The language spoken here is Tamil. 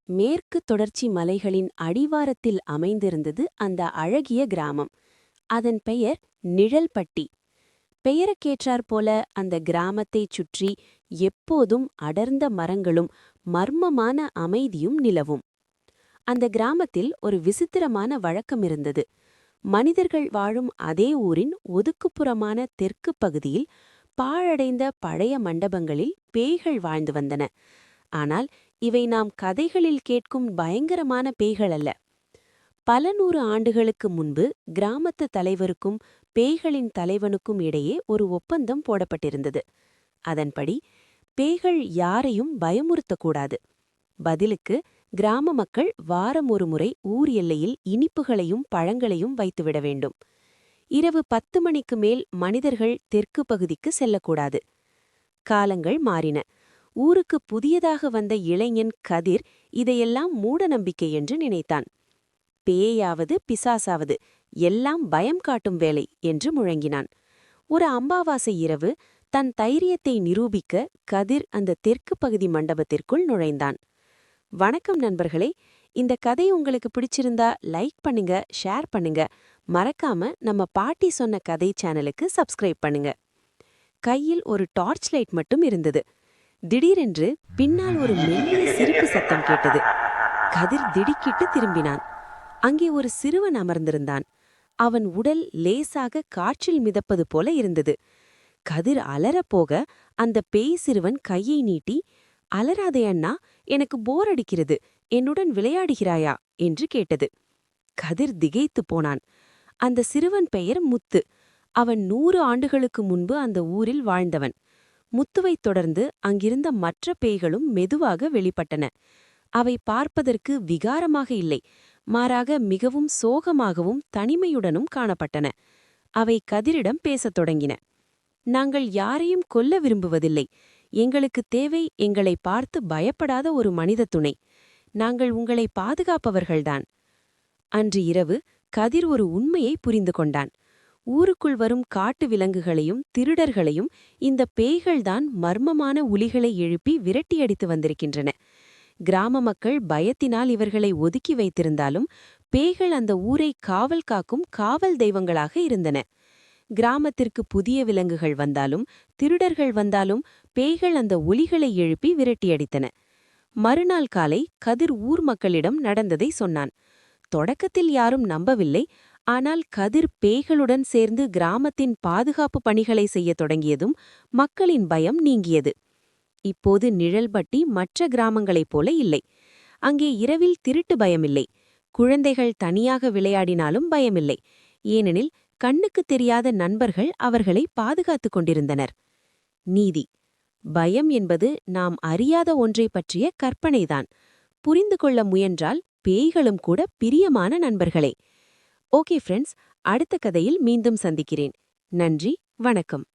மேற்கு தொடர்ச்சி மலைகளின் அடிவாரத்தில் அமைந்திருந்தது அந்த அழகிய கிராமம். அதன் பெயர் நிழல்பட்டி. பெயருக்கேற்றாற்போல அந்த கிராமத்தைச் சுற்றி எப்போதும் அடர்ந்த மரங்களும் மர்மமான அமைதியும் நிலவும். அந்த கிராமத்தில் ஒரு விசித்திரமான வழக்கம் இருந்தது. மனிதர்கள் வாழும் அதே ஊரின் ஒதுக்குப்புறமான தெற்கு பகுதியில் பாழடைந்த பழைய மண்டபங்களில் பேய்கள் வாழ்ந்து வந்தன. ஆனால் இவை நாம் கதைகளில் கேட்கும் பயங்கரமான பேய்கள் அல்ல. பல நூறு ஆண்டுகளுக்கு முன்பு கிராமத்து தலைவருக்கும் பேய்களின் தலைவனுக்கும் இடையே ஒரு ஒப்பந்தம் போடப்பட்டிருந்தது. அதன்படி பேய்கள் யாரையும் பயமுறுத்தக்கூடாது. பதிலுக்கு கிராம மக்கள் வாரம் ஒரு முறை ஊர் எல்லையில் இனிப்புகளையும் பழங்களையும் வைத்துவிட வேண்டும். இரவு 10 மணிக்கு மேல் மனிதர்கள் தெற்கு பகுதிக்கு செல்லக்கூடாது. காலங்கள் மாறின. ஊருக்கு புதியதாக வந்த இளைஞன் கதிர் இதையெல்லாம் மூடநம்பிக்கை என்று நினைத்தான். பேயாவது பிசாசாவது எல்லாம் பயம் காட்டும் வேலை என்று முழங்கினான். ஒரு அம்பாவாசை இரவு தன் தைரியத்தை நிரூபிக்க கதிர் அந்த தெற்கு பகுதி மண்டபத்திற்குள் நுழைந்தான். வணக்கம் நண்பர்களே, இந்த கதை உங்களுக்கு பிடிச்சிருந்தா லைக் பண்ணுங்க, ஷேர் பண்ணுங்க. மறக்காம நம்ம பாட்டி சொன்ன கதை சேனலுக்கு சப்ஸ்கிரைப் பண்ணுங்க. கையில் ஒரு டார்ச் லைட் மட்டும் இருந்தது. திடீரென்று பின்னால் ஒரு மெல்லிய சிரிப்பு சத்தம் கேட்டது. கதிர் திடுக்கிட்டு திரும்பினான். அங்கே ஒரு சிறுவன் அமர்ந்திருந்தான். அவன் உடல் லேசாக காற்றில் மிதப்பது போல இருந்தது. கதிர் அலறப்போக அந்த பேய் சிறுவன் கையை நீட்டி, "அலறாதே அண்ணா, எனக்கு போர் அடிக்கிறது, என்னுடன் விளையாடுகிறாயா?" என்று கேட்டது. கதிர் திகைத்து போனான். அந்த சிறுவன் பெயர் முத்து. அவன் 100 ஆண்டுகளுக்கு முன்பு அந்த ஊரில் வாழ்ந்தவன். முத்துவைத் தொடர்ந்து அங்கிருந்த மற்ற பேய்களும் மெதுவாக வெளிப்பட்டன. அவை பார்ப்பதற்கு விகாரமாக இல்லை, மாறாக மிகவும் சோகமாகவும் தனிமையுடனும் காணப்பட்டன. அவை கதிரிடம் பேசத் தொடங்கின. "நாங்கள் யாரையும் கொல்ல விரும்புவதில்லை. எங்களுக்கு தேவை எங்களை பார்த்து பயப்படாத ஒரு மனித துணை. நாங்கள் உங்களை பாதுகாப்பவர்கள்தான்." அன்று இரவு கதிர் ஒரு உண்மையை புரிந்து கொண்டான். ஊருக்குள் வரும் காட்டு விலங்குகளையும் திருடர்களையும் இந்த பேய்கள்தான் மர்மமான ஒலிகளை எழுப்பி விரட்டியடித்து வந்திருக்கின்றன. கிராம மக்கள் பயத்தினால் இவர்களை ஒதுக்கி வைத்திருந்தாலும் பேய்கள் அந்த ஊரை காவல் காக்கும் காவல் தெய்வங்களாக இருந்தன. கிராமத்திற்கு புதிய விலங்குகள் வந்தாலும் திருடர்கள் வந்தாலும் பேய்கள் அந்த ஒலிகளை எழுப்பி விரட்டியடித்தன. மறுநாள் காலை கதிர் ஊர் மக்களிடம் நடந்ததை சொன்னான். தொடக்கத்தில் யாரும் நம்பவில்லை. ஆனால் கதிர் பேய்களுடன் சேர்ந்து கிராமத்தின் பாதுகாப்பு பணிகளை செய்யத் தொடங்கியதும் மக்களின் பயம் நீங்கியது. இப்போது நிழல்பட்டி மற்ற கிராமங்களைப் போல இல்லை. அங்கே இரவில் திருட்டு பயமில்லை. குழந்தைகள் தனியாக விளையாடினாலும் பயமில்லை. ஏனெனில் கண்ணுக்குத் தெரியாத நண்பர்கள் அவர்களை பாதுகாத்துக் கொண்டிருந்தனர். நீதி: பயம் என்பது நாம் அறியாத ஒன்றை பற்றிய கற்பனைதான். புரிந்து கொள்ள முயன்றால் பேய்களும் கூட பிரியமான நண்பர்களே. ஓகே ஃப்ரெண்ட்ஸ், அடுத்த கதையில் மீண்டும் சந்திக்கிறேன். நன்றி, வணக்கம்.